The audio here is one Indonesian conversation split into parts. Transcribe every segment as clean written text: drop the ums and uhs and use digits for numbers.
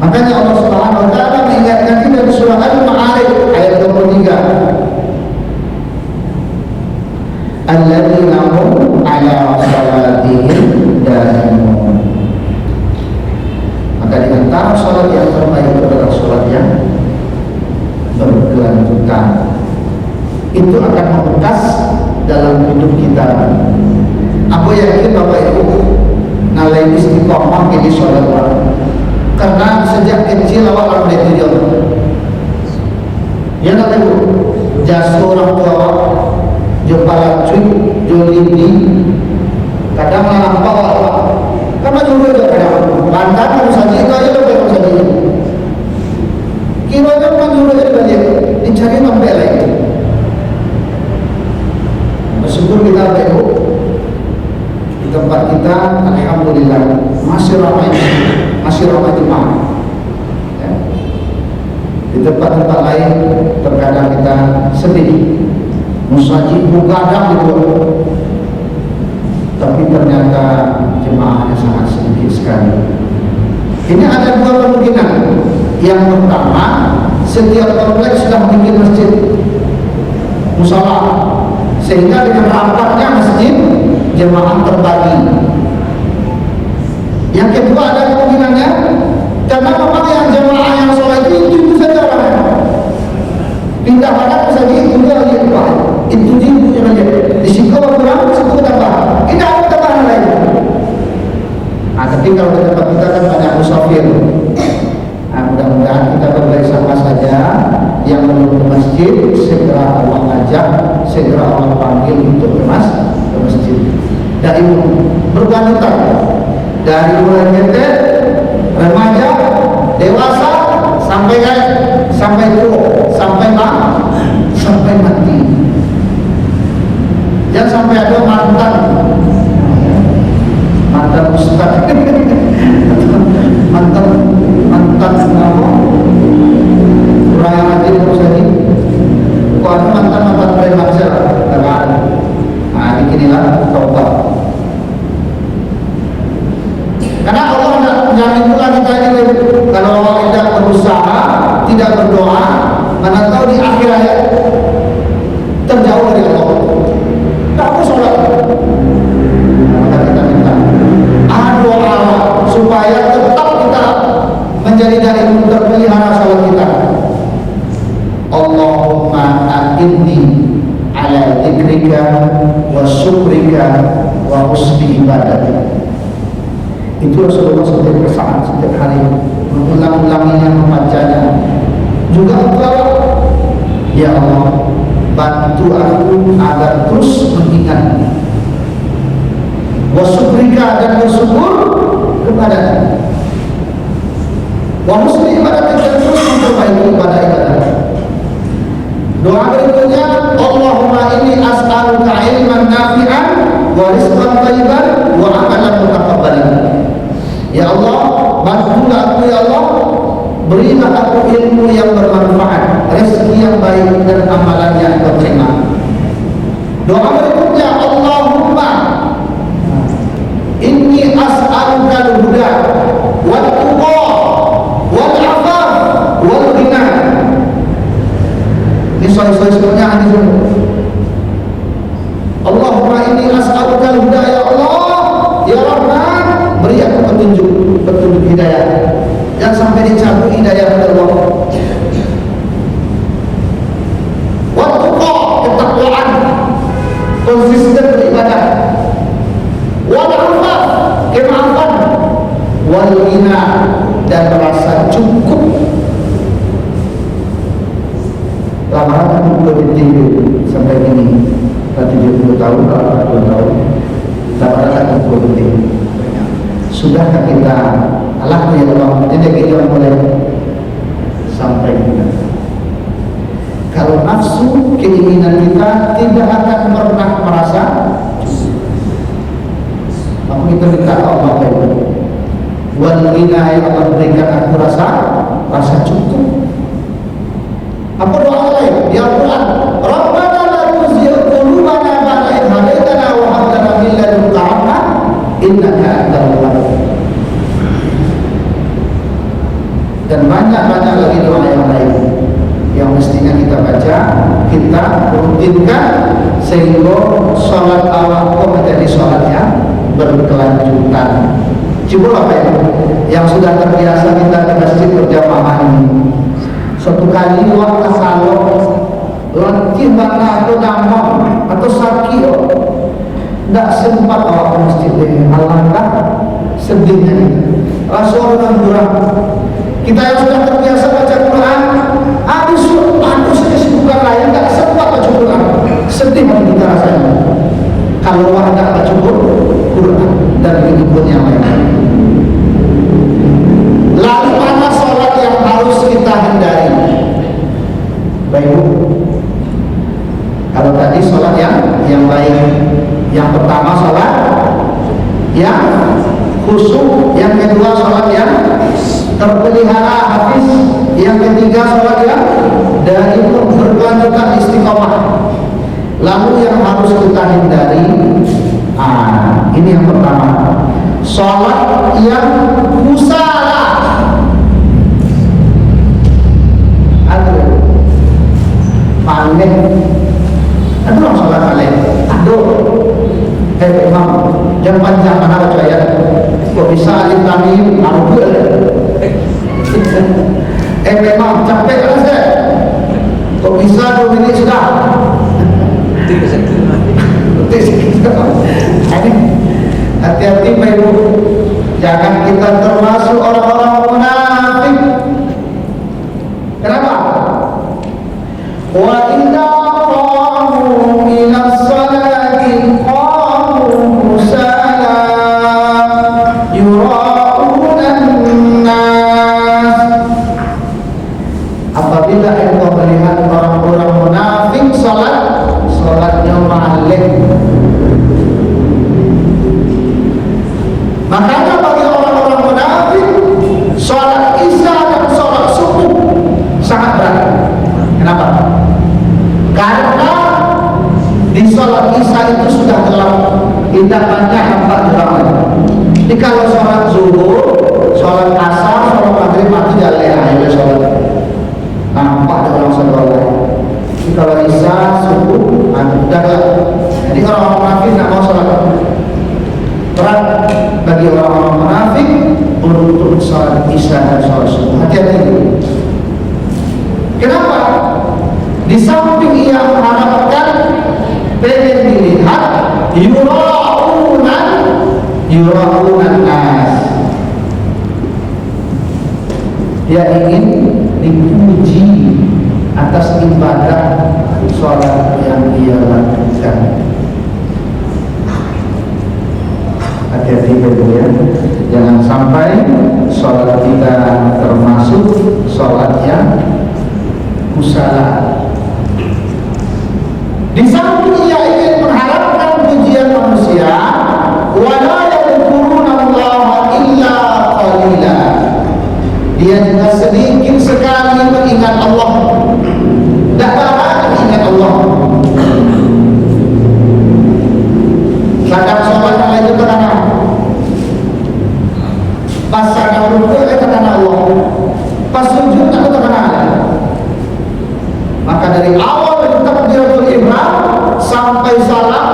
Makanya Allah Subhanahu wa taala mengingatkan kita di surah Al-Ma'arij ayat 23. Alladzina hum 'ala salatihim daimun. Maka di antara salat yang terbaik adalah salat yang berkelanjutan. Itu akan membekas dalam hidup kita. Aku yakin Bapak Ibu nalai istiqomah di salat karena sejak kecil awak orang itu ya nak tahu jasa orang tua jumpa cuy jolini kadang nampak awak karena juga ada kadang lantar harus saja itu aja lebih harus saja kira kan juga jadi banyak dicari sampai lagi. Bersyukur kita Ibu di tempat kita alhamdulillah masih ramai jemaah ya. Di tempat-tempat lain terkadang kita sedih musajid begadang gitu, tapi ternyata jemaahnya sangat sedikit sekali. Ini ada dua kemungkinan. Yang pertama, setiap kompleks sudah bikin masjid musala, sehingga dengan rapatnya masjid jemaah terbagi. Yang kedua ada kemungkinannya karena memang yang jemaah yang sholat itu saja orang pindah badan bisa itu dia lagi itu dia saja di situ kurang di situ tambah tidak ada tambahan lain. Nah tapi kalau di tempat kita kan banyak musafir. Nah mudah-mudahan kita berbalik sama saja yang belum ke masjid segera Allah ajak, segera Allah panggil untuk ke masjid. Dari berwanita dari mulai nyetet, remaja, dewasa, sampai tua, sampai mati. Jangan sampai ada mantan ustaz, mantan apa? Kurang ajar terus lagi. Kau ada mantan preman saya, kan? Nah, beginilah taubat. Karena Allah tidak menjamin pula kita ini kalau Allah tidak berusaha, tidak berdoa, mana tahu di akhir hayat terjauh dari Allah. Tak sholat. Maka kita minta doa supaya tetap kita menjadi dari terpelihara salat kita. Allahumma a'inni ala dzikrika wa syukrika wa husni ibadatik. Itu Rasulullah setiap hari mengulang-ulanginya, membacanya. Juga engkau ya Allah bantu aku agar terus mengingat wa syukrika dan bersyukur kepada-Nya wa husni ibadatik dan terus memperbaiki ibadah. Doa berikutnya Allahumma inni as'aluka ilman nafi'an wa rizqan thayyiban wa amalan mutaqabbalan. Ya Allah, bantulah aku ya Allah, berilah aku ilmu yang bermanfaat, rezeki yang baik dan amalan yang diterima. Doa berikutnya Allahumma inni as'aluka al-huda wal tuqa wal afaf wal ghina. Ini soal-soal sebenarnya hadis ini. Allahumma inni as'aluka al-huda ya Allah, ya Rahman, beri aku petunjuk hidayah. Jangan sampai dicabut hidayah dari Allah. Wattuqa, ketakwaan, konsisten beribadah. Wal afaf, kemaafan. Wal ghina, dan merasa cukup. Lama-lama kita tidur sampai ini 70 tahun, 2 tahun. Lama-lama kita tidur. Sudahkah kita Allah ya Allah, jadi kita mulai sampai kita. Kalau nafsu keinginan kita tidak akan pernah merasa apa kita minta Allah itu. Wal ghina ya Allah, berikan aku rasa cukup. Apa doa lain di Al-Quran? Rabbana la tuzigh qulubana ba'da idh hadaytana wa hab lana min ladunka rahmah innaka antal wahhab. dan banyak-banyak lagi doa yang lain yang mestinya kita baca, kita rutinkan sehingga sholat awal menjadi sholat yang berkelanjutan. Coba apa ya? Yang sudah terbiasa kita ke masjid berjamaah ini, satu kali waktu salok lagi mana atau damang atau sakit, tidak sempat awak ke masjid ini. Alangkah sedihnya Rasulullah kurang. Kita yang sudah terbiasa baca Quran, ada kesibukan lain, tidak sempat baca Quran. Sedih kita rasanya kalau awak tidak baca Quran dan kehidupan yang lain. Lalu mana sholat yang harus kita hindari? Baik, kalau tadi sholat yang baik, yang pertama sholat yang khusyuk, yang kedua sholat yang terpelihara hafiz, yang ketiga sholat yang dari berkelanjutan istiqomah. Lalu yang harus kita hindari, ini yang pertama, sholat yang musala. Malih, aduh sholat malih, aduh, imam, jangan panjang mana baca ayat, kok bisa alif lam mim, arubul, imam capek kan saya, kok bisa 2 menit sudah, hati-hati Pak Ibu, jangan kita termasuk orang-orang munafik. Kenapa? Wa idza qamu ila sholati qamu kusala yura'una an-nas. Apabila engkau melihat orang-orang munafik salatnya malih, makanya bagi orang-orang munafik salat isya dan salat subuh sangat berat. Kenapa? Karena di sholat isya itu sudah gelap, tidak banyak nampak terang. Jadi kalau sholat zuhur, sholat asar, sholat maghrib itu jalan aja sholat, nampak terang sholat. Jadi kalau isya, subuh, sudah gelap. Jadi orang-orang munafik tidak mau sholat. Berat bagi orang-orang munafik untuk sholat isya dan sholat subuh. Hati-hati. Kenapa? Di samping ia mengharapkan pengen dilihat yura'unan nas, dia ingin dipuji atas ibadah sholat yang dia lakukan. Hati-hati ya, jangan sampai sholat kita termasuk sholat yang kusala. Di samping ia ingin mengharapkan pujian manusia, wala yadhkuruna Allah illa qalila, dia juga sedikit sekali mengingat Allah, tidak banyak mengingat Allah. Sedangkan sholat yang lain itu karena pas sedang rukuk karena Allah, pas sujud itu karena Allah. Maka dari awal takbiratul ihram sampai salam,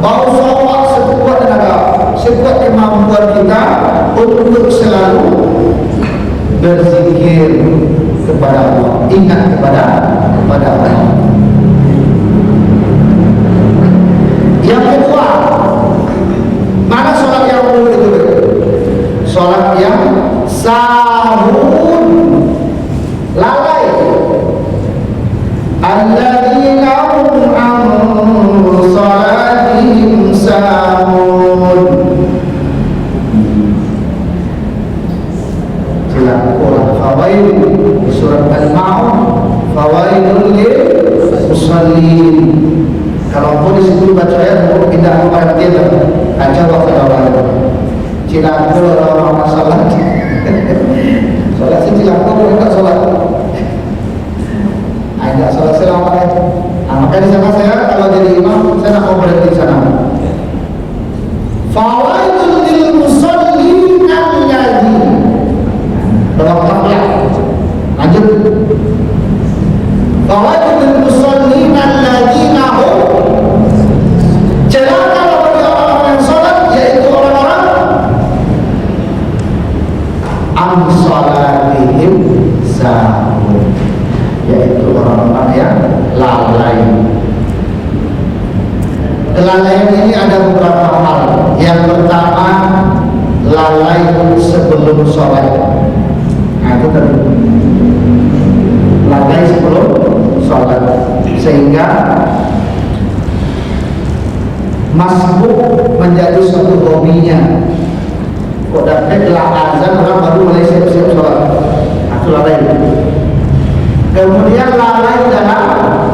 bau sholat sekuat tenaga, sekuat kemampuan kita untuk selalu berzikir kepada Allah, ingat kepada Allah. Yang kedua, mana sholat yang mulia itu? Sholat yang sahun, lalai. Alladzina hum an salatihim sahun. Silakan fawaid surat Al-Maun, fawaidul lil musallin. Kalau pun di situ baca ayat tidak mengerti lah, aja waktu awal. Cilaku orang salat. Salat sih cilaku mereka salat. Tidak salat selama itu. Maka di sana saya kalau jadi imam saya nak berhenti di sana. Fawaidul lil musallin alladzi. Dalam am salatihim sahun, yaitu orang-orang yang lalai. Kelalaian ini ada beberapa hal. Yang pertama, lalai sebelum sholat. Nah, itu tadi, lalai sebelum sholat, sehingga masbuk menjadi suatu hobinya. Kok dapat lah azan orang baru mulai siap-siap sholat. Nah, itu lalai. Kemudian lalai dalam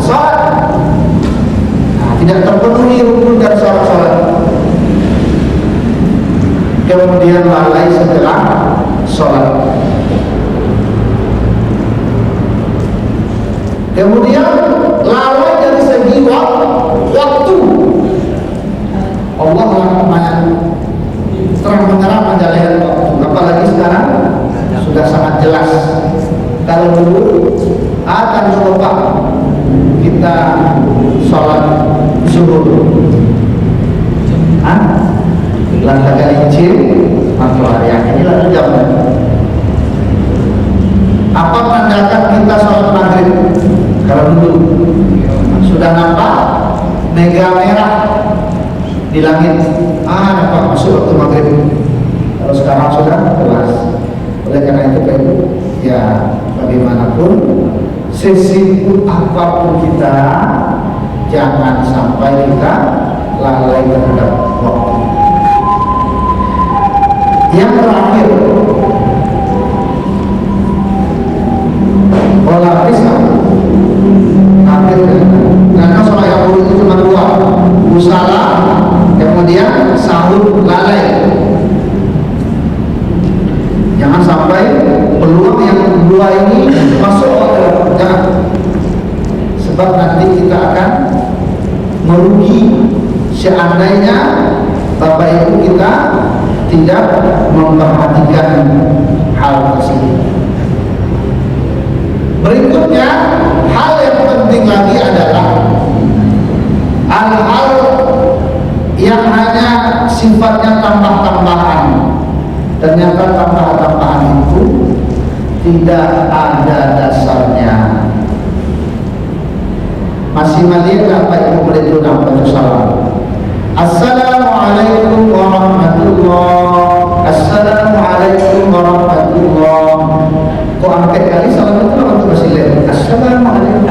sholat, tidak terpenuhi rukun dan sholat. Kemudian lalai setelah sholat. Kemudian lalai dari segi waktu. Allah terang menerang menjalani waktu. Apalagi sekarang sudah sangat jelas. Kalau dulu akan lupa kita sholat zuhur, lantaran kalincir matahari yang ini lalu jam. Apa menandakan kita sholat maghrib? Kalau dulu sudah nampak mega merah di langit, nampak masuk waktu maghrib. Kalau sekarang sudah jelas. Oleh karena itu Pak Ibu, ya bagaimanapun sesibuk apapun kita, jangan sampai kita lalai terhadap waktu. Yang terakhir, pola pisah. Akhir, karena sholat yang dulu itu cuma dua, musala, kemudian sahur, lalai. Jangan sampai peluang yang dua ini masuk ke jangan. Sebab nanti kita akan merugi seandainya Bapak Ibu kita tidak memperhatikan hal tersebut. Berikutnya, hal yang penting lagi adalah hal-hal yang hanya sifatnya tambah-tambahan. Ternyata tambahan-tambahan itu tidak ada dasarnya. Masih melihat Bapak Ibu boleh tunang salam. Assalamualaikum warahmatullahi. Assalamualaikum warahmatullahi. Kok angkat kali salam itu apa masih lihat? Assalamualaikum.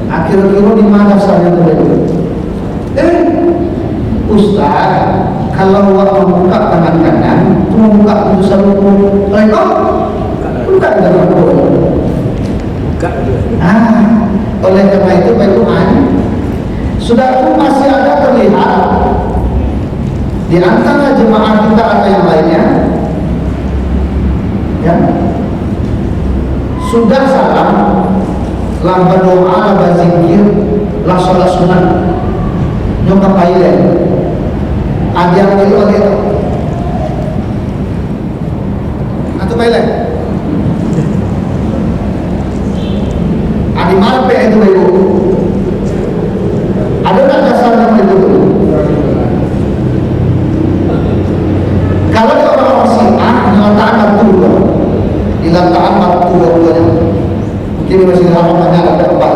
Akhir-akhir di mana dasarnya itu? Ustaz, kalau membuka tangan kanan, itu membuka putusan hukum. Buka dalam hukum. Oleh karena itu Pak Ibu, sudah pun masih ada terlihat di antara jemaah kita atau yang lainnya, ya, sudah salam, lamba doa, lamba zikir, lah sholat sunat, nyokap pailen, ada yang itu lagi atau pailen, adi marpe itu Ibu. Ada tak dasarnya itu? Kalau ada orang Syiah nyalataan martuwa, dilantaan martuwa mungkin masih harapannya ada empat.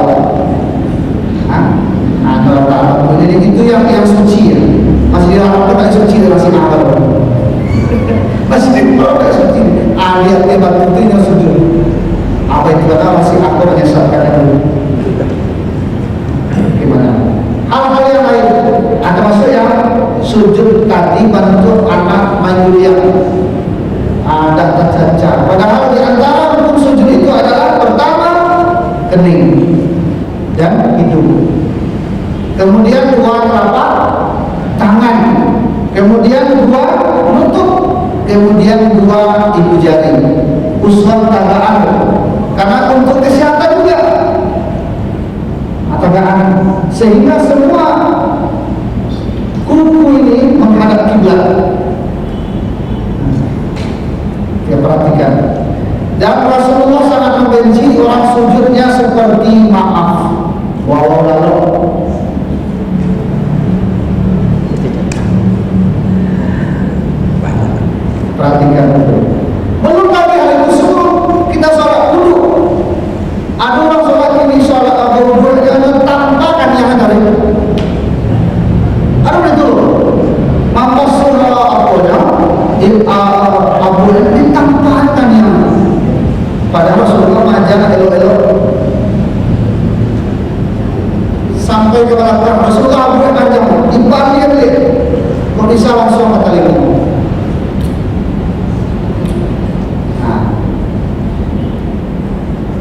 Nyalataan martuwa. Jadi itu yang suci ya. Masih diharapkan tak suci dan masih akal. Masih diharapkan tak suci. Lihat lebar itu yang sujud. Apa itu kata masih akal menyesatkan dulu. Gimana? Hal-hal yang lain ada masuk yang sujud tadi bantu anak main kuliah, ada tercacat. Padahal di antara rukun sujud itu adalah pertama kening dan hidung, kemudian dua telapak tangan, kemudian dua lutut, kemudian dua ibu jari, uswah tagaan, karena untuk kesehatan juga. Sehingga semua kuku ini menghadap kiblat. Ya, perhatikan. Dan Rasulullah sangat membenci orang sujudnya seperti maaf. Lalu Perhatikan itu. Belum lagi hal itu sebelum kita sholat dulu. Ada orang sholat ini sholat abu-abu jangan tampakkan yang ada itu. Ada itu. Maka surah abu ditampakkan yang. Padahal Rasulullah mengajar elok-elok. Sampai ke belakang Rasulullah abu panjang dibalik dia. Kok bisa langsung kata lima.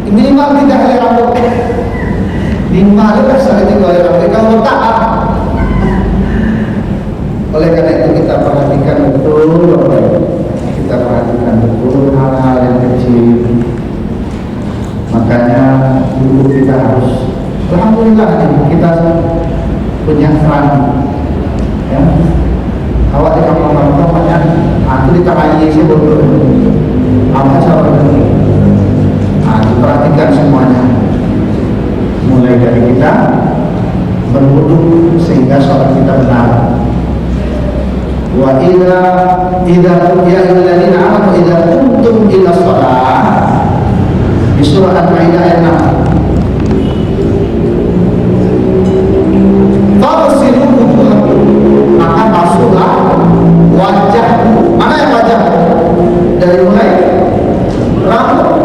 Minimal tidak ada rambut. Minimal sekali tidak ada rambut. Kalau tak, oleh karena itu kita perhatikan betul, kita perhatikan betul hal-hal yang kecil. Makanya dulu kita harus, alhamdulillah kita punya peran. Ya, awak di kampung-kampung banyak, aku ditanya sih betul. Apa cara ini? Diperhatikan semuanya, mulai dari kita berwudu sehingga sholat kita benar. Wa idza ya ayyuhalladzina amanu idza qumtum ila shalah, di surah Al-Maidah ayat 6. Fagsilu wujuhakum, maka basuhlah wajahmu. Mana yang wajah? Dari mulai rambut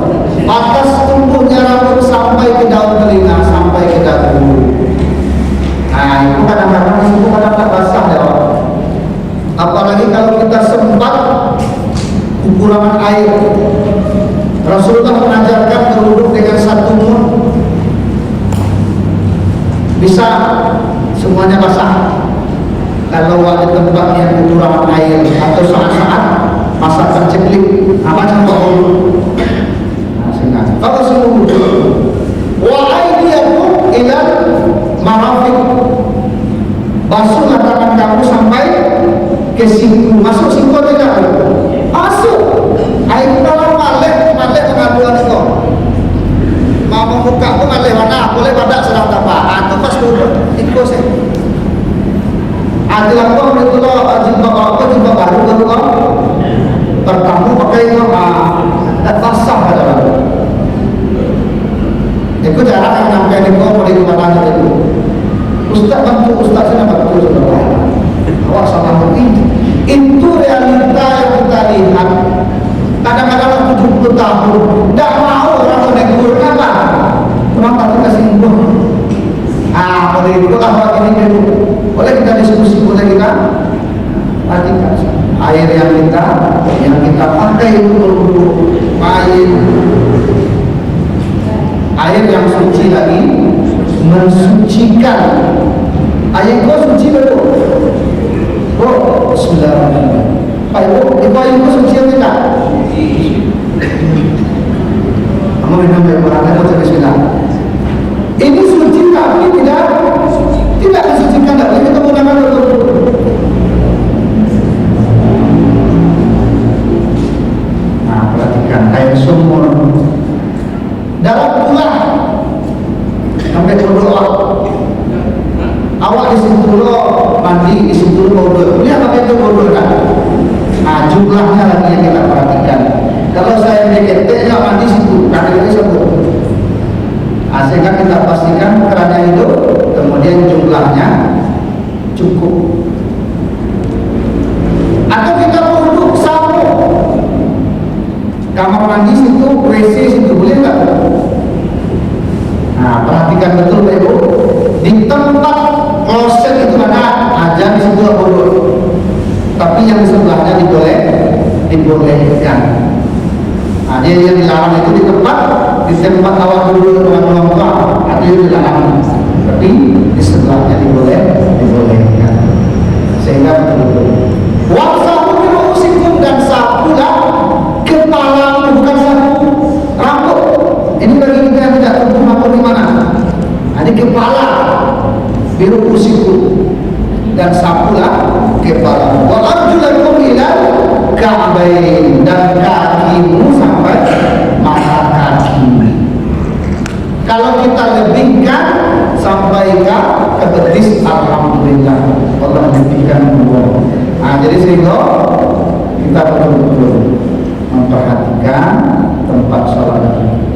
atas tumbuhnya rambut sampai ke daun telinga, sampai ke dagu. Nah, itu kadang-kadang itu kadang-kadang basah ya. Apalagi kalau kita sempat kekurangan air. Rasulullah mengajarkan berwudu dengan satu mud. Bisa semuanya basah. Kalau ada tempat yang kekurangan air atau saat-saat masak terceklik, apa cara wudu? Fagsilu wa aydiyakum ila marafiq, basuhlah tangan kamu sampai ke siku. Masuk siku tidak? Masuk. Air dalam malek pengaduan itu. Mau membuka pun malek mana? Boleh badak sedang tapak. Itu pas dulu ikut saya. Ada apa itu loh? Jilbab baru kan? Pertama pakai dan basah pada lalu. Itu jarang yang sampai di bawah di mana itu. Ustaz bantu, Ustaz saya bantu saudara. Awak salah begini. Itu realita yang kita lihat. Kadang-kadang 70 tahun, tidak mau orang menegur apa? Orang tak kasih imbuh. Boleh itu awak ini dulu. Boleh kita diskusi, boleh kita perhatikan. Air yang kita pakai untuk air yang suci lagi mensucikan. Air kau suci betul. Oh, bismillahirrahmanirrahim. Air kau suci atau tidak? Kamu minum air berapa? Baca bismillah. Ini suci tapi tidak disucikan. Tidak boleh kita gunakan betul. Nah, perhatikan air sumur. Dalam pula sampai berdoa. Awak di situ dulu mandi, di situ dulu berdoa. Lihat apa itu berdoa? Jumlahnya lagi yang kita perhatikan. Kalau saya deketeknya mandi situ, karena itu sebut. Sehingga kita pastikan kerana itu, kemudian jumlahnya cukup. Atau kita duduk sapu. Kamar mandi situ, WC situ, boleh tak? Nah, perhatikan betul Ibu. Di tempat kloset itu ada aja di situ boleh. Tapi yang sebelahnya dibolehkan. Nah, dia yang dilarang itu di tempat awal dulu ruang tua, itu dilarang. Tapi di sebelahnya dibolehkan. Sehingga betul-betul. Waqsahu bi ru'usikum, dan sapulah kepala, bukan sapu rambut. Ini bagi kita yang tidak tahu rambut di mana. Ada kepala biru usiku, dan sapulah kepala. Wa arjulakum ila ka'bain, dan kakimu sampai mata kaki. Kalau kita lebihkan sampai ke betis, alhamdulillah Allah lebihkan dua. Jadi sehingga kita betul-betul merapikan tempat sholat.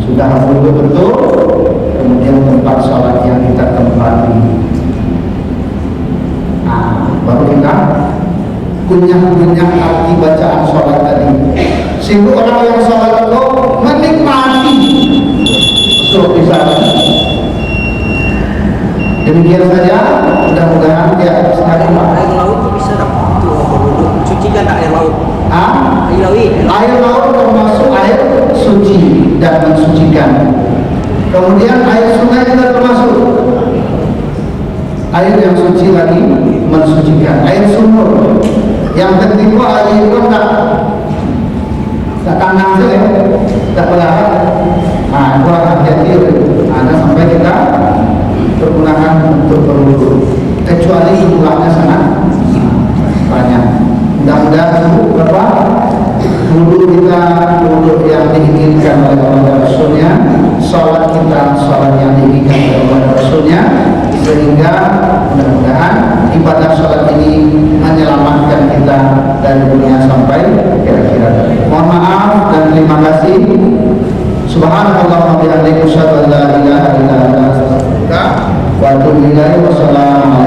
Sudah wudhu betul, kemudian tempat sholat yang kita tempati. Nah, baru kita kunyah-kunyah arti bacaan sholat tadi. Sehingga orang yang sholat itu menikmati suatu bisa. Demikian saja, mudah-mudahan ya sekali air laut bisa cucikan air laut. Air laut termasuk air suci dan mensucikan. Kemudian air sungai juga termasuk air yang suci lagi mensucikan. Air sumur yang ketiga air itu tak tangan saja, tak pelahap. Nah, kurang hati-hati. Ada sampai kita pergunakan untuk berwudu, kecuali jumlahnya sangat banyak. Mudah-mudahan berapa wudu kita wudu yang diinginkan oleh Allah dan Rasulnya, sholat kita sholat yang diinginkan oleh Allah dan Rasulnya, sehingga mudah-mudahan ibadah sholat ini menyelamatkan kita dari dunia sampai kira-kira. Mohon maaf dan terima kasih. Subhanallah wa bihamdihi asyhadu an la ilaha illa anta astaghfiruka wa atubu ilaik. Wassalamualaikum.